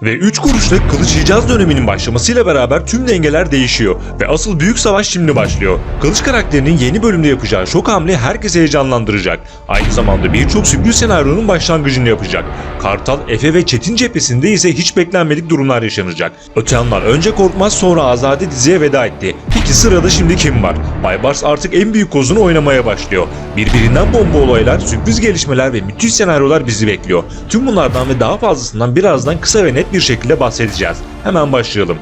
Ve 3 kuruşta Kılıç İcaz döneminin başlamasıyla beraber tüm dengeler değişiyor ve asıl büyük savaş şimdi başlıyor. Kılıç karakterinin yeni bölümde yapacağı şok hamle herkesi heyecanlandıracak. Aynı zamanda birçok sürpriz senaryonun başlangıcını yapacak. Kartal, Efe ve Çetin cephesinde ise hiç beklenmedik durumlar yaşanacak. Öte yandan önce Korkmaz sonra Azade diziye veda etti. Peki sırada şimdi kim var? Baybars artık en büyük kozunu oynamaya başlıyor. Birbirinden bomba olaylar, sürpriz gelişmeler ve müthiş senaryolar bizi bekliyor. Tüm bunlardan ve daha fazlasından birazdan kısa ve net bir şekilde bahsedeceğiz. Hemen başlayalım.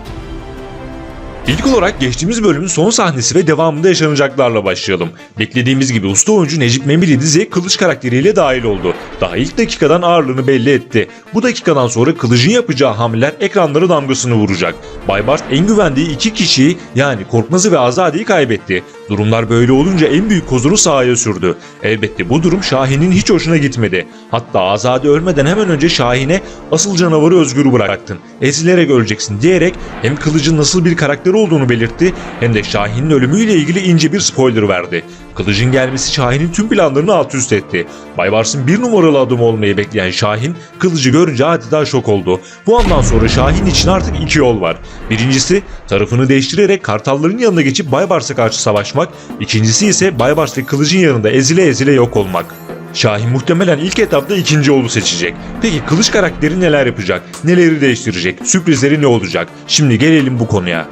İlk olarak geçtiğimiz bölümün son sahnesi ve devamında yaşanacaklarla başlayalım. Beklediğimiz gibi usta oyuncu Necip Memili diziye Kılıç karakteriyle dahil oldu. Daha ilk dakikadan ağırlığını belli etti. Bu dakikadan sonra Kılıç'ın yapacağı hamleler ekranlara damgasını vuracak. Baybars en güvendiği iki kişiyi yani Korkmaz'ı ve Azade'yi kaybetti. Durumlar böyle olunca en büyük kozunu sahaya sürdü. Elbette bu durum Şahin'in hiç hoşuna gitmedi. Hatta Azade ölmeden hemen önce Şahin'e asıl canavarı özgür bıraktın, ezilerek öleceksin diyerek hem Kılıç'ın nasıl bir karakter olduğunu belirtti hem de Şahin'in ölümüyle ilgili ince bir spoiler verdi. Kılıç'ın gelmesi Şahin'in tüm planlarını alt üst etti. Baybars'ın bir numaralı adım olmayı bekleyen Şahin, Kılıç'ı görünce adeta şok oldu. Bu andan sonra Şahin için artık iki yol var. Birincisi tarafını değiştirerek Kartalların yanına geçip Baybars'a karşı savaşmak, ikincisi ise Baybars ve Kılıç'ın yanında ezile ezile yok olmak. Şahin muhtemelen ilk etapta ikinci yolu seçecek. Peki Kılıç karakteri neler yapacak? Neleri değiştirecek? Sürprizleri ne olacak? Şimdi gelelim bu konuya.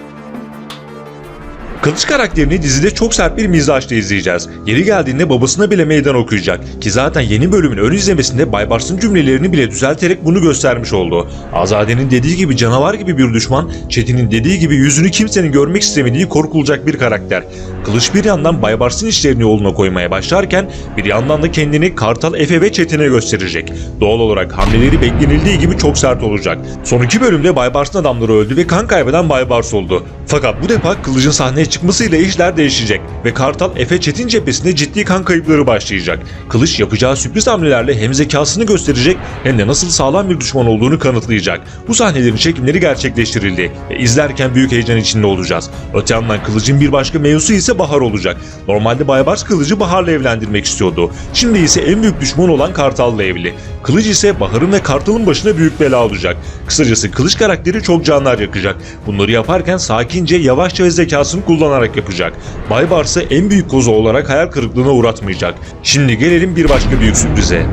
Kılıç karakterini dizide çok sert bir mizaçla izleyeceğiz. Yeri geldiğinde babasına bile meydan okuyacak ki zaten yeni bölümün ön izlemesinde Baybars'ın cümlelerini bile düzelterek bunu göstermiş oldu. Azade'nin dediği gibi canavar gibi bir düşman, Çetin'in dediği gibi yüzünü kimsenin görmek istemediği korkulacak bir karakter. Kılıç bir yandan Baybars'ın işlerini yoluna koymaya başlarken bir yandan da kendini Kartal, Efe ve Çetin'e gösterecek. Doğal olarak hamleleri beklenildiği gibi çok sert olacak. Son iki bölümde Baybars'ın adamları öldü ve kan kaybeden Baybars oldu. Fakat bu defa Kılıç'ın sahneye çıkmasıyla işler değişecek ve Kartal, Efe, Çetin cephesinde ciddi kan kayıpları başlayacak. Kılıç yapacağı sürpriz hamlelerle hem zekasını gösterecek hem de nasıl sağlam bir düşman olduğunu kanıtlayacak. Bu sahnelerin çekimleri gerçekleştirildi ve izlerken büyük heyecan içinde olacağız. Öte yandan Kılıç'ın bir başka mevzusu ise Bahar olacak. Normalde Baybars Kılıç'ı Bahar'la evlendirmek istiyordu. Şimdi ise en büyük düşman olan Kartal'la evli. Kılıç ise Bahar'ın ve Kartal'ın başına büyük bela olacak. Kısacası Kılıç karakteri çok canlar yakacak. Bunları yaparken sakince, yavaşça ve zekasını kullanarak yapacak. Baybars'ı en büyük kozu olarak hayal kırıklığına uğratmayacak. Şimdi gelelim bir başka büyük sürprize.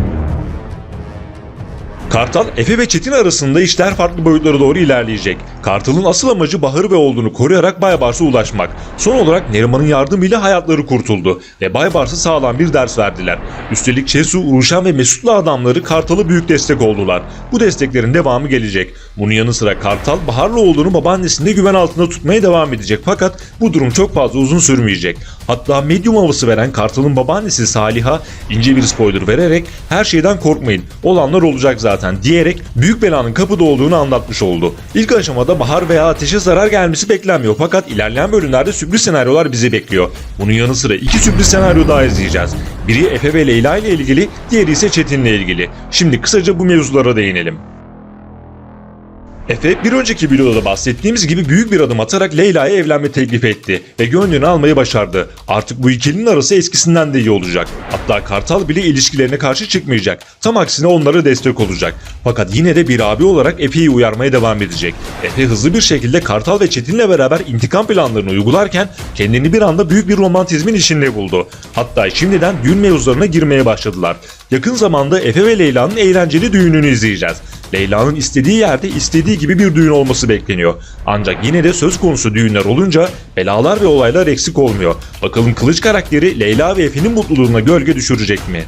Kartal, Efe ve Çetin arasında işler farklı boyutlara doğru ilerleyecek. Kartal'ın asıl amacı Bahar'ı ve oğlunu koruyarak Baybars'a ulaşmak. Son olarak Neriman'ın yardımıyla hayatları kurtuldu ve Baybars'a sağlam bir ders verdiler. Üstelik Cesu, Ruşen ve Mesut'la adamları Kartal'a büyük destek oldular. Bu desteklerin devamı gelecek. Bunun yanı sıra Kartal, Bahar'la oğlunu babaannesinde güven altında tutmaya devam edecek fakat bu durum çok fazla uzun sürmeyecek. Hatta medyum havası veren Kartal'ın babaannesi Saliha ince bir spoiler vererek her şeyden korkmayın, olanlar olacak zaten diyerek büyük belanın kapıda olduğunu anlatmış oldu. İlk aşamada Bahar veya Ateş'e zarar gelmesi beklenmiyor fakat ilerleyen bölümlerde sürpriz senaryolar bizi bekliyor. Bunun yanı sıra iki sürpriz senaryo daha izleyeceğiz. Biri Efe ve Leyla ile ilgili, diğeri ise Çetin'le ilgili. Şimdi kısaca bu mevzulara değinelim. Efe bir önceki videoda bahsettiğimiz gibi büyük bir adım atarak Leyla'ya evlenme teklif etti ve gönlünü almayı başardı. Artık bu ikilinin arası eskisinden de iyi olacak. Hatta Kartal bile ilişkilerine karşı çıkmayacak. Tam aksine onlara destek olacak. Fakat yine de bir abi olarak Efe'yi uyarmaya devam edecek. Efe hızlı bir şekilde Kartal ve Çetin'le beraber intikam planlarını uygularken kendini bir anda büyük bir romantizmin içinde buldu. Hatta şimdiden düğün mevzularına girmeye başladılar. Yakın zamanda Efe ve Leyla'nın eğlenceli düğününü izleyeceğiz. Leyla'nın istediği yerde istediği gibi bir düğün olması bekleniyor. Ancak yine de söz konusu düğünler olunca belalar ve olaylar eksik olmuyor. Bakalım Kılıç karakteri Leyla ve Efe'nin mutluluğuna gölge düşürecek mi?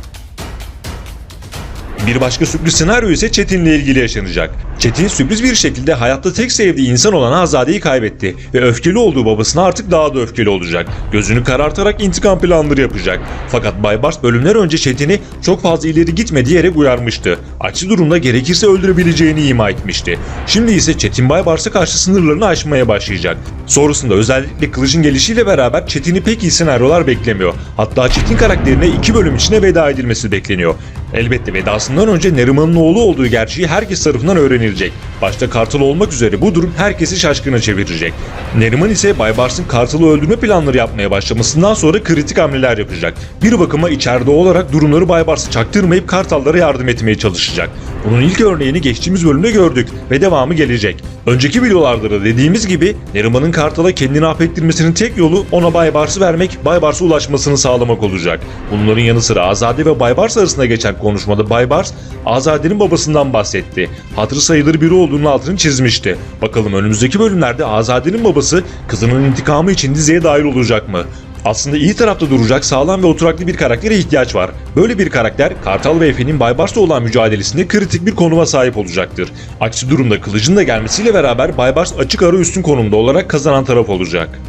Bir başka sürpriz senaryo ise Çetin'le ilgili yaşanacak. Çetin sürpriz bir şekilde hayatta tek sevdiği insan olan Azade'yi kaybetti ve öfkeli olduğu babasına artık daha da öfkeli olacak. Gözünü karartarak intikam planları yapacak. Fakat Baybars bölümler önce Çetin'i çok fazla ileri gitme diyerek uyarmıştı. Aksi durumda gerekirse öldürebileceğini ima etmişti. Şimdi ise Çetin Baybars'a karşı sınırlarını aşmaya başlayacak. Sonrasında özellikle Kılıç'ın gelişiyle beraber Çetin'i pek iyi senaryolar beklemiyor. Hatta Çetin karakterine 2 bölüm içine veda edilmesi bekleniyor. Elbette vedasından önce Neriman'ın oğlu olduğu gerçeği herkes tarafından öğrenilecek. Başta Kartal olmak üzere bu durum herkesi şaşkına çevirecek. Neriman ise Baybars'ın Kartal'ı öldürme planları yapmaya başlamasından sonra kritik hamleler yapacak. Bir bakıma içeride olarak durumları Baybars'a çaktırmayıp Kartal'lara yardım etmeye çalışacak. Bunun ilk örneğini geçtiğimiz bölümde gördük ve devamı gelecek. Önceki videolarda da dediğimiz gibi Neriman'ın Kartal'a kendini affettirmesinin tek yolu ona Baybars'ı vermek, Baybars'a ulaşmasını sağlamak olacak. Bunların yanı sıra Azade ve Baybars arasında geçen konuşmada Baybars, Azade'nin babasından bahsetti. Hatırı sayılır biri olduğunun altını çizmişti. Bakalım önümüzdeki bölümlerde Azade'nin babası kızının intikamı için diziye dahil olacak mı? Aslında iyi tarafta duracak sağlam ve oturaklı bir karaktere ihtiyaç var. Böyle bir karakter Kartal ve Efe'nin Baybars'la olan mücadelesinde kritik bir konuma sahip olacaktır. Aksi durumda Kılıç'ın da gelmesiyle beraber Baybars açık ara üstün konumda olarak kazanan taraf olacak.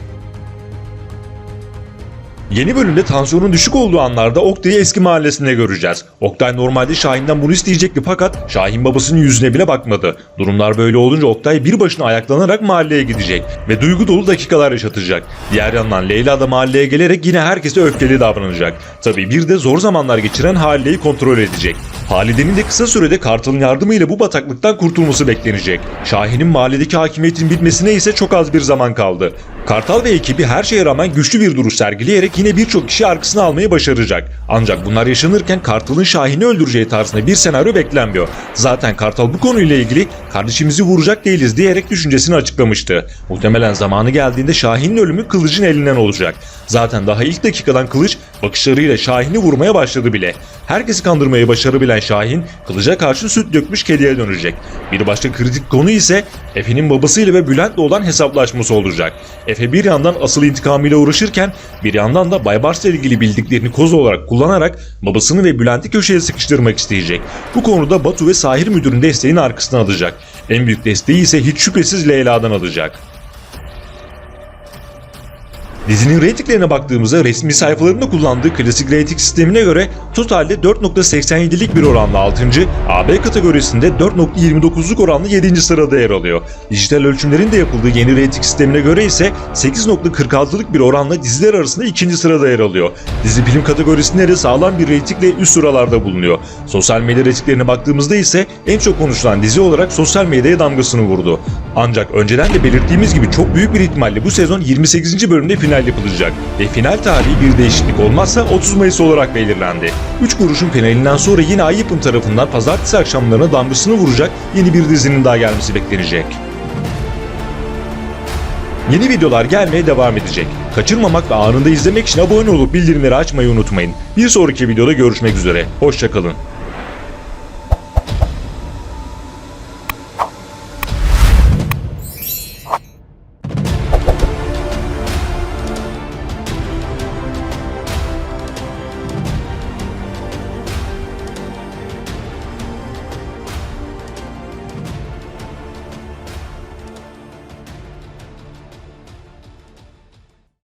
Yeni bölümde tansiyonun düşük olduğu anlarda Oktay'ı eski mahallesinde göreceğiz. Oktay normalde Şahin'den bunu isteyecekti fakat Şahin babasının yüzüne bile bakmadı. Durumlar böyle olunca Oktay bir başına ayaklanarak mahalleye gidecek ve duygu dolu dakikalar yaşatacak. Diğer yandan Leyla da mahalleye gelerek yine herkese öfkeli davranacak. Tabii bir de zor zamanlar geçiren Halide'yi kontrol edecek. Halide'nin de kısa sürede Kartal'ın yardımıyla bu bataklıktan kurtulması beklenecek. Şahin'in mahalledeki hakimiyetin bitmesine ise çok az bir zaman kaldı. Kartal ve ekibi her şeye rağmen güçlü bir duruş sergileyerek yine birçok kişi arkasına almayı başaracak. Ancak bunlar yaşanırken Kartal'ın Şahin'i öldüreceği tarzında bir senaryo beklenmiyor. Zaten Kartal bu konuyla ilgili kardeşimizi vuracak değiliz diyerek düşüncesini açıklamıştı. Muhtemelen zamanı geldiğinde Şahin'in ölümü Kılıç'ın elinden olacak. Zaten daha ilk dakikadan Kılıç bakışlarıyla Şahin'i vurmaya başladı bile. Herkesi kandırmayı başarabilen Şahin, Kılıç'a karşı süt dökmüş kediye dönecek. Bir başka kritik konu ise Efe'nin babasıyla ve Bülent'le olan hesaplaşması olacak. Efe bir yandan asıl intikamıyla uğraşırken bir yandan da Baybars'la ilgili bildiklerini koz olarak kullanarak babasını ve Bülent'i köşeye sıkıştırmak isteyecek. Bu konuda Batu ve Sahir Müdür'ün desteğini arkasına alacak. En büyük desteği ise hiç şüphesiz Leyla'dan alacak. Dizinin reytinglerine baktığımızda resmi sayfalarında kullandığı klasik reyting sistemine göre totalde 4.87'lik bir oranla 6. AB kategorisinde 4.29'luk oranla 7. sırada yer alıyor. Dijital ölçümlerin de yapıldığı yeni reyting sistemine göre ise 8.46'lık bir oranla diziler arasında 2. sırada yer alıyor. Dizi film kategorisinde de sağlam bir reytingle üst sıralarda bulunuyor. Sosyal medya reytinglerine baktığımızda ise en çok konuşulan dizi olarak sosyal medyaya damgasını vurdu. Ancak önceden de belirttiğimiz gibi çok büyük bir ihtimalle bu sezon 28. bölümde final yapılacak ve final tarihi bir değişiklik olmazsa 30 Mayıs olarak belirlendi. 3 kuruşun finalinden sonra yine Ay Yapım tarafından pazartesi akşamlarına damgasını vuracak yeni bir dizinin daha gelmesi beklenecek. Yeni videolar gelmeye devam edecek. Kaçırmamak ve anında izlemek için abone olup bildirimleri açmayı unutmayın. Bir sonraki videoda görüşmek üzere. Hoşça kalın.